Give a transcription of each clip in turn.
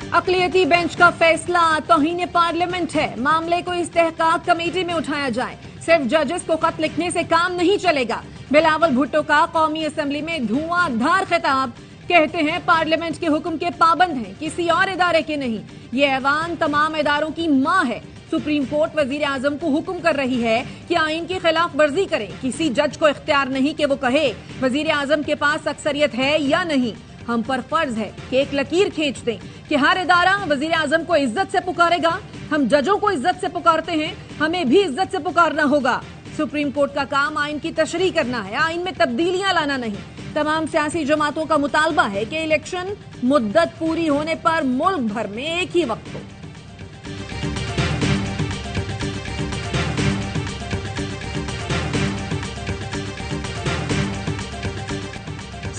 अक़लियती bench का फैसला तौहीन parliament है। मामले को इस्तेहकाक कमेटी में उठाया जाए। सिर्फ जजेस को खत लिखने से काम नहीं चलेगा। बिलावल भुट्टो का कौमी असेंबली में धुआंधार खिताब। कहते हैं पार्लियामेंट के हुक्म के पाबंद हैं, किसी और इदारे के नहीं। ये ऐवान तमाम इदारों की मां है। सुप्रीम कोर्ट वजीर आजम को हुक्म कर रही है कि आइन की खिलाफ वर्जी करे। किसी जज को इख्तियार नहीं कि वो कहे वजीर आजम के पास अक्सरियत है या नहीं। हम पर फर्ज है कि एक लकीर खींच दें कि हर इदारा वजीर आजम को इज्जत से पुकारेगा। हम जजों को इज्जत से पुकारते हैं, हमें भी इज्जत से पुकारना होगा। सुप्रीम कोर्ट का काम आइन की तशरीह करना है, आइन में तब्दीलियां लाना नहीं। तमाम सियासी जमातों का मुतालबा है कि इलेक्शन मुद्दत पूरी होने पर मुल्क भर में एक ही वक्त हो।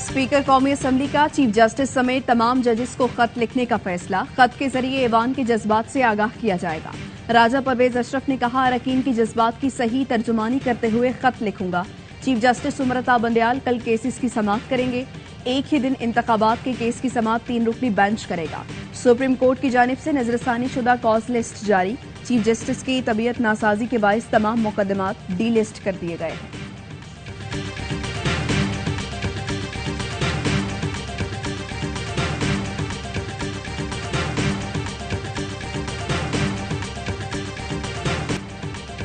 स्पीकर कौमी असेंबली का चीफ जस्टिस समेत तमाम जजेस को खत लिखने का फैसला। खत के जरिए ऐवान के जज्बात से आगाह किया जाएगा। राजा परवेज अशरफ ने कहा, अरकान की जज्बात की सही तर्जुमानी करते हुए खत लिखूंगा। चीफ जस्टिस उमरता बंदयाल कल केसेस की समाअत करेंगे। एक ही दिन इंतखाबात के केस की समाअत 3 रुकनी बेंच करेगा। सुप्रीम कोर्ट की जानिब से नजरसानी शुदा कॉज लिस्ट जारी। चीफ जस्टिस की तबीयत नासाजी के बायस तमाम मुकदमात डी लिस्ट कर दिए गए हैं।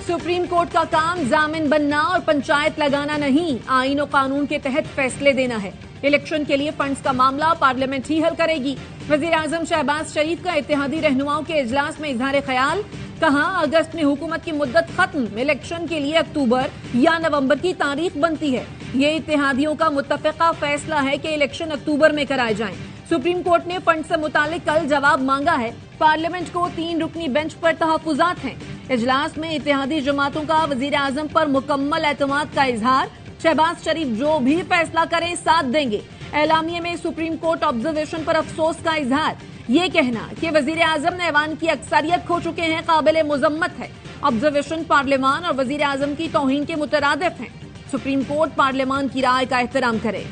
सुप्रीम कोर्ट का काम जामिन बनना और पंचायत लगाना नहीं, आइन और कानून के तहत फैसले देना है। इलेक्शन के लिए फंड्स का मामला पार्लियामेंट ही हल करेगी। वजीर आजम शहबाज शरीफ का इत्तेहादी रहनुमाओं के इजलास में इजहार ख्याल। कहा, अगस्त में हुकूमत की मुद्दत खत्म, इलेक्शन के लिए अक्टूबर या नवंबर की तारीख बनती है। ये इत्तेहादियों का मुत्तफिका फैसला है कि इलेक्शन अक्टूबर में कराए जाएं। सुप्रीम कोर्ट ने फंड से मुतालिक कल जवाब मांगा है। पार्लियामेंट को 3 रुकनी बेंच पर तहफुजात हैं। इजलास में इत्तेहादी जमातों का वजीर आजम पर मुकम्मल एतमाद का इजहार। शहबाज शरीफ जो भी फैसला करें साथ देंगे। एलामिये में सुप्रीम कोर्ट ऑब्जर्वेशन पर अफसोस का इजहार। ये कहना कि वजीर आजम ने ऐवान की अक्सरियत खो चुके हैं काबिल मुजम्मत है। ऑब्जर्वेशन पार्लियामान और वजीर आजम की तौहीन के मुतरादिफ हैं। सुप्रीम कोर्ट पार्लियामान की राय का एहतराम करे।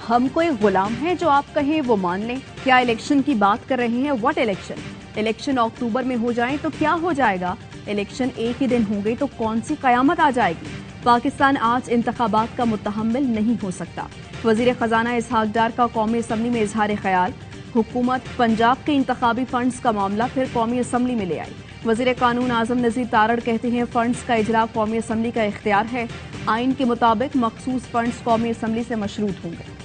हम कोई गुलाम हैं जो आप कहें वो मान लें। क्या इलेक्शन की बात कर रहे हैं? What election? इलेक्शन अक्टूबर में हो जाए तो क्या हो जाएगा? इलेक्शन एक ही दिन होंगे तो कौन सी कयामत आ जाएगी? पाकिस्तान आज इंतखाबात का मुतहम्मिल नहीं हो सकता। वजीर खजाना इसहाक डार का कौमी असम्बली में इजहार ख्याल। हुकूमत पंजाब के इंतखाबी फंड्स का मामला फिर कौमी असम्बली में ले आई। वजीर कानून आजम नजीर तारड़ कहते हैं, फंड्स का इजरा कौमी असम्बली का इख्तियार है। आइन के मुताबिक मखसूस फंड्स कौमी असम्बली से मशरूत होंगे।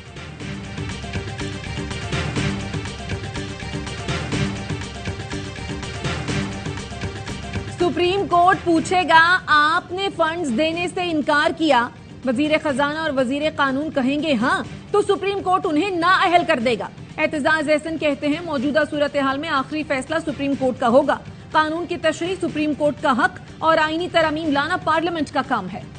सुप्रीम कोर्ट पूछेगा, आपने फंड्स देने से इनकार किया। वजीर खजाना और वजीर कानून कहेंगे हाँ, तो सुप्रीम कोर्ट उन्हें नाअहल कर देगा। एतजाज एहसन कहते हैं, मौजूदा सूरत हाल में आखिरी फैसला सुप्रीम कोर्ट का होगा। कानून की तशरीह सुप्रीम कोर्ट का हक और आईनी तरमीम लाना पार्लियामेंट का काम है।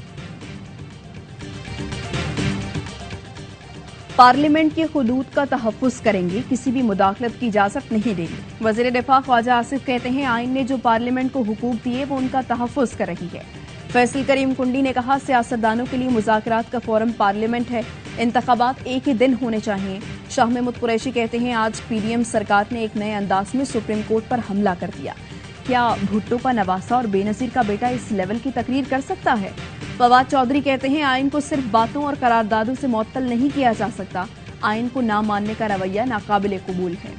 पार्लियामेंट के हुदूद का तहफ़्फ़ुज़ करेंगे, किसी भी मुदाखलत की इजाजत नहीं देंगे। वज़ीर दिफा ख्वाजा आसिफ कहते हैं, आइन ने जो पार्लियामेंट को हुकूक दिए वो उनका तहफ़्फ़ुज़ कर रही है। फैसल करीम कुंडी ने कहा, सियासतदानों के लिए मुज़ाकरात का फोरम पार्लियामेंट है। इंतखाबात एक ही दिन होने चाहिए। शाह महमूद कुरैशी कहते हैं, आज पीडीएम सरकार ने एक नए अंदाज में सुप्रीम कोर्ट पर हमला कर दिया। क्या भुट्टो का नवासा और बेनज़ीर का बेटा इस लेवल की तकरीर कर सकता है? फवाद चौधरी कहते हैं, आइन को सिर्फ बातों और करारदादों से मुअत्तल नहीं किया जा सकता। आइन को ना मानने का रवैया नाकाबिले कबूल है।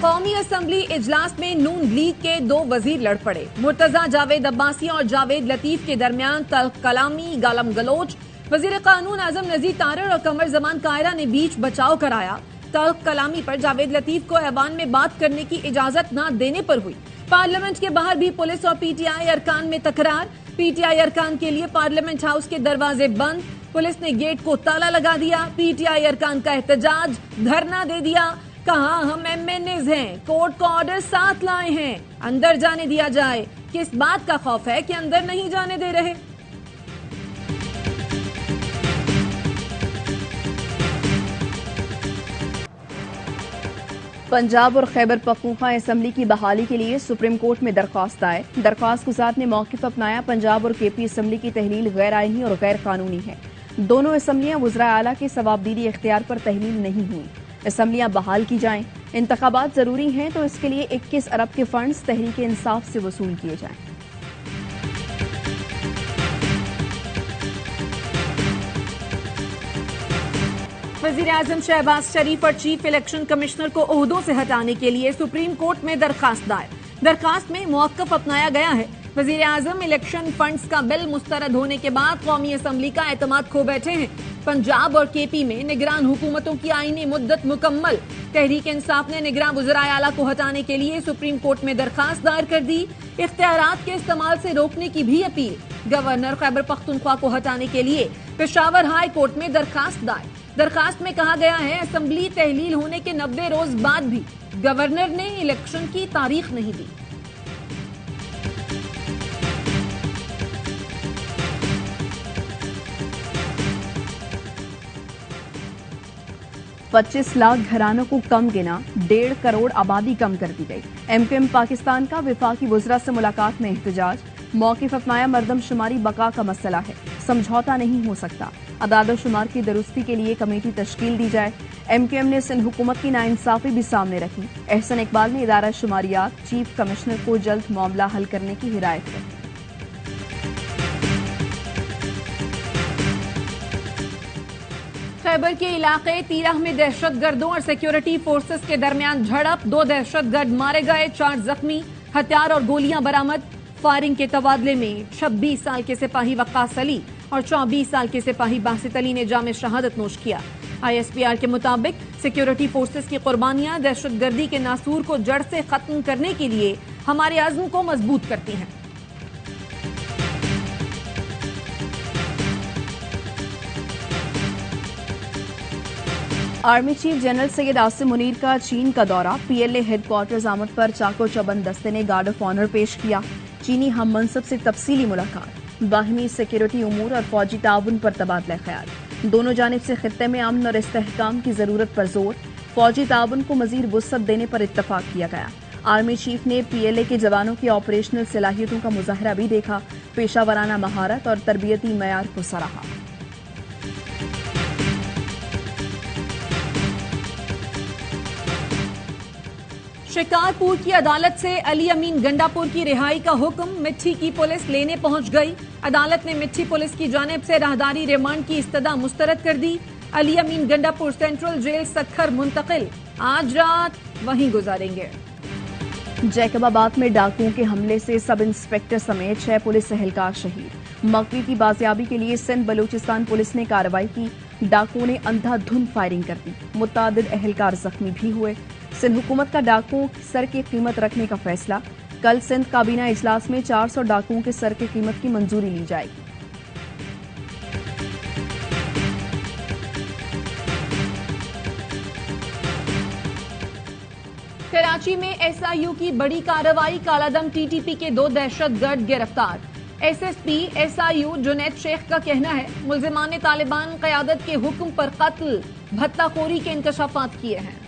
कौमी असम्बली इजलास में नून लीग के 2 वजीर लड़ पड़े। मुर्तजा जावेद अब्बासी और जावेद लतीफ के दरमियान तल्ख कलामी, गालम गलोच। वजीर कानून आजम नजीर तारड़ और कमर जमान कायरा ने बीच बचाव कराया। तल्ख कलामी पर जावेद लतीफ को ऐवान में बात करने की इजाजत न देने पर हुई। पार्लियामेंट के बाहर भी पुलिस और पीटीआई अरकान में तकरार। पीटीआई अरकान के लिए पार्लियामेंट हाउस के दरवाजे बंद। पुलिस ने गेट को ताला लगा दिया। पीटीआई अरकान का एहतजाज, धरना दे दिया। कहा, हम एमएनएज हैं, कोर्ट का ऑर्डर साथ लाए हैं, अंदर जाने दिया जाए। किस बात का खौफ है कि अंदर नहीं जाने दे रहे? पंजाब और खैबर पख्तूनख्वा असेंबली की बहाली के लिए सुप्रीम कोर्ट में दरख्वास्त दायर। दरख्वास्त गुजार ने मौक़िफ़ अपनाया, पंजाब और केपी असेंबली की तहलील गैर आईनी और गैर कानूनी है। दोनों असेंबलियां वज़रा आला के सवाबदीदी इख्तियार पर तहलील नहीं हुई। असेंबलियां बहाल की जाएं। इंतखाबात जरूरी हैं तो इसके लिए 21 अरब के फंड्स तहरीक इंसाफ से वसूल किए जाएं। वज़ीर-ए-आज़म शहबाज शरीफ और चीफ इलेक्शन कमिश्नर को ओहदों से हटाने के लिए सुप्रीम कोर्ट में दरखास्त दायर। दरखास्त में मौक़िफ़ अपनाया गया है। वज़ीर-ए-आज़म इलेक्शन फंड्स का बिल मुस्तरद होने के बाद कौमी असम्बली का एतमाद खो बैठे हैं। पंजाब और केपी में निगरान हुकूमतों की आईनी मुद्दत मुकम्मल। तहरीक इंसाफ ने निगरान वज़राए आला को हटाने के लिए सुप्रीम कोर्ट में दरखास्त दायर कर दी। इख्तियारात के इस्तेमाल से रोकने की भी अपील। गवर्नर खैबर पख्तूनख्वा को हटाने के लिए पेशावर हाई कोर्ट में दरखास्त दायर। दरखास्त में कहा गया है, असेंबली तहलील होने के 90 रोज बाद भी गवर्नर ने इलेक्शन की तारीख नहीं दी। $25 लाख घरानों को कम गिना, 1.5 करोड़ आबादी कम कर दी गई। MQM पाकिस्तान का विफाकी वज़रा से मुलाकात में एहतजाज। मौक़िफ़ अपनाया, मरदमशुमारी बका का मसला है, समझौता नहीं हो सकता। अदाद-ओ-शुमार की दुरुस्ती के लिए कमेटी तश्कील दी जाए। MQM ने सिंध हुकूमत की नाइंसाफी भी सामने रखी। एहसन इकबाल ने इदारा शुमारियात चीफ कमिश्नर को जल्द मामला हल करने की हिदायत की। खैबर के इलाके तीरह में दहशतगर्दों और सिक्योरिटी फोर्सेस के दरमियान झड़प। 2 दहशतगर्द मारे गए, 4 जख्मी। हथियार और गोलियां बरामद। फायरिंग के तबादले में 26 साल के सिपाही वक्कास अली और 24 साल के सिपाही बासित अली ने जामे शहादत नोश किया। ISPR के मुताबिक सिक्योरिटी फोर्सेस की कुर्बानियां दहशतगर्दी के नासूर को जड़ से खत्म करने के लिए हमारे आज़म को मजबूत करती हैं। Army chief general Syed Asim Munir का चीन का दौरा। PLA हेडक्वार्टर्स आमद पर चाको चौबंद दस्ते ने गार्ड ऑफ ऑनर पेश किया। चीनी हम मनसब से तफसीली मुलाकात। बाहिमी सिक्योरिटी उमूर और फौजी ताउन पर तबादला ख्याल। दोनों जानिब से खित्ते में अमन और इस्तेहकाम की जरूरत पर जोर। फौजी ताउन को मजीद वुसअत देने पर इत्तफाक किया गया। आर्मी चीफ ने PLA के जवानों की ऑपरेशनल सलाहियतों का मुजाहरा भी देखा। पेशावराना महारत और तरबियती मयार को सराहा। शिकारपुर की अदालत से अली अमीन गंडापुर की रिहाई का हुक्म। मिट्टी की पुलिस लेने पहुंच गई। अदालत ने मिट्टी पुलिस की जानिब से राहदारी रिमांड की इस्तदा मुस्तरद कर दी। अली अमीन गंडापुर सेंट्रल जेल सखर मुंतकिल, आज रात वहीं गुजारेंगे। जैकबाबाद में डाकुओं के हमले से सब इंस्पेक्टर समेत 6 पुलिस एहलकार शहीद। मकवी की बाजियाबी के लिए सिंध बलूचिस्तान पुलिस ने कार्रवाई की। डाकुओं ने अंधाधुंध फायरिंग कर दी। मुतादिद एहलकार जख्मी भी हुए। सिंध हुकूमत का डाकुओं की सर की कीमत रखने का फैसला। कल सिंध काबीना इजलास में 400 डाकुओं के सर की कीमत की मंजूरी ली जाएगी। कराची में SIU की बड़ी कार्रवाई। कालादम TTP के 2 दहशतगर्द गिरफ्तार। SSP SIU जुनैद शेख का कहना है, मुल्जिमान तालिबान क़यादत के हुक्म पर कत्ल भत्ताखोरी के इंकशाफात किए हैं।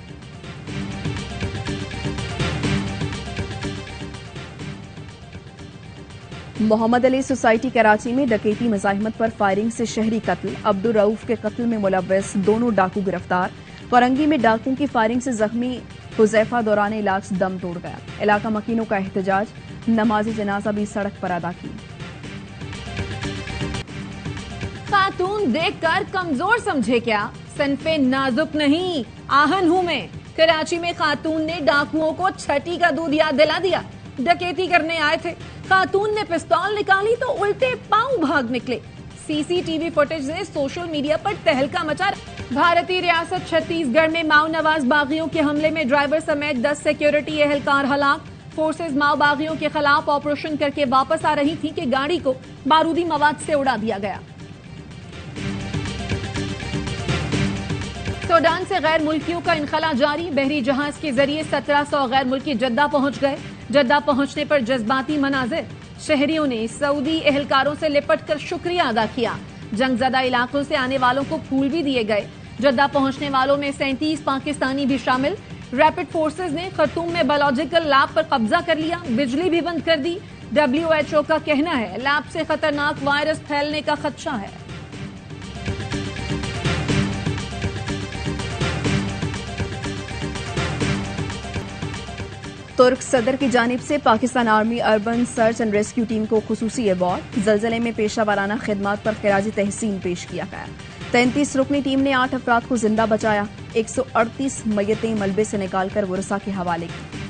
मोहम्मद अली सोसाइटी कराची में डकैती मज़ाहिमत पर फायरिंग से शहरी कत्ल। अब्दुल रऊफ के कत्ल में मुलव्वस 2 डाकू गिरफ्तार। फरंगी में डाकुओं की फायरिंग से जख्मी हुजैफा दौरान इलाज दम तोड़ गया। इलाका मकीनों का एहतजाज। नमाज जनाजा भी सड़क पर अदा की। खातून देखकर कमजोर समझे क्या? सनफे नाजुक नहीं, आहन हूं मैं। कराची में खातून ने डाकुओं को छठी का दूध याद दिला दिया। डकैती करने आए थे, खातून ने पिस्तौल निकाली तो उल्टे पांव भाग निकले। CCTV फुटेज ने सोशल मीडिया पर तहलका मचा। भारतीय रियासत छत्तीसगढ़ में माओ नवाज बागियों के हमले में ड्राइवर समेत 10 सिक्योरिटी एहलकार हलाक। फोर्सेज माओ बागियों के खिलाफ ऑपरेशन करके वापस आ रही थी कि गाड़ी को बारूदी मवाद से उड़ा दिया गया। सूडान से गैर मुल्कियों का इनखला जारी। बहरी जहाज के जरिए 1700 गैर मुल्की जद्दा पहुंच गए। जद्दा पहुंचने पर जज्बाती मनाजिर। शहरियों ने सऊदी एहलकारों से लिपट कर शुक्रिया अदा किया। जंगजदा इलाकों से आने वालों को फूल भी दिए गए। जद्दा पहुंचने वालों में 37 पाकिस्तानी भी शामिल। रैपिड फोर्सेस ने खर्तूम में बायोलॉजिकल लैब पर कब्जा कर लिया, बिजली भी बंद कर दी। WHO का कहना है लैब से खतरनाक वायरस फैलने का खदशा है। तुर्क सदर की जानिब से Pakistan army urban search and rescue team को खुसूसी अवार्ड। जलजले में पेशा वाराना खिदमात पर खिराज तहसीन पेश किया गया। 33 रुकनी टीम ने 8 अफराद को जिंदा बचाया। 138 मैयतें मलबे से निकालकर वरसा के हवाले की।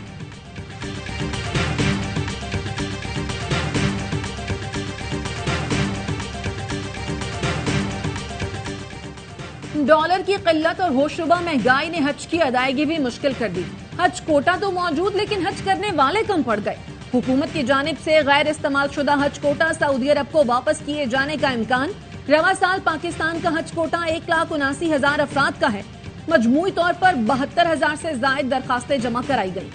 डॉलर की किल्लत और होशरुबा महंगाई ने हज की अदायगी भी मुश्किल कर दी। हज कोटा तो मौजूद, लेकिन हज करने वाले कम पड़ गए। हुकूमत की जानिब से गैर इस्तेमाल शुदा हज कोटा सऊदी अरब को वापस किए जाने का इम्कान। रवा साल पाकिस्तान का हज कोटा 1,79,000 अफराद का है। मजमूई तौर पर 72,000 से ज्यादा दरखास्तें जमा कराई गई।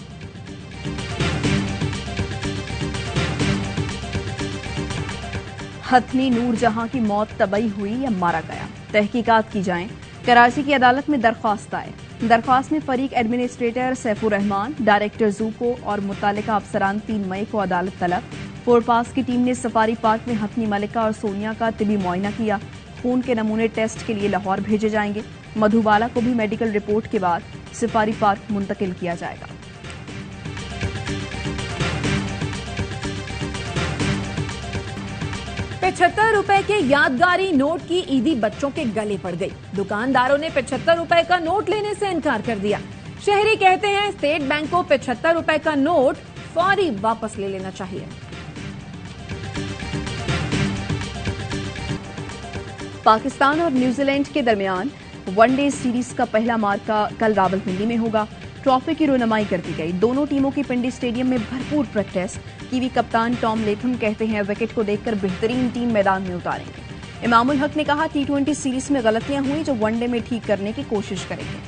हथनी नूरजहां की मौत तबई हुई या मारा गया, तहकीकात की जाएं। कराची की अदालत में दरख्वास्त आए। दरख्वास्त में फरीक एडमिनिस्ट्रेटर सैफुर रहमान, डायरेक्टर जूको और मुतालिका अफसरान 3 मई को अदालत तलब। फोरपास की टीम ने सफारी पार्क में हथनी मलिका और सोनिया का तिबी मुआयना किया। खून के नमूने टेस्ट के लिए लाहौर भेजे जाएंगे। मधुबाला को भी मेडिकल रिपोर्ट के बाद सफारी पार्क मुंतकिल किया जाएगा। ₹75 के यादगारी नोट की ईदी बच्चों के गले पड़ गई। दुकानदारों ने ₹75 का नोट लेने से इनकार कर दिया। शहरी कहते हैं स्टेट बैंक को ₹75 का नोट फौरी वापस ले लेना चाहिए। पाकिस्तान और न्यूजीलैंड के दरमियान वनडे सीरीज का पहला मार्का कल रावलपिंडी में होगा। ट्रॉफी की रोनमाई कर दी गई। दोनों टीमों की पिंडी स्टेडियम में भरपूर प्रैक्टिस। कीवी कप्तान टॉम लेथम कहते हैं विकेट को देखकर बेहतरीन टीम मैदान में उतारेंगे। इमामुल हक ने कहा T20 सीरीज में गलतियां हुई जो वनडे में ठीक करने की कोशिश करेंगे।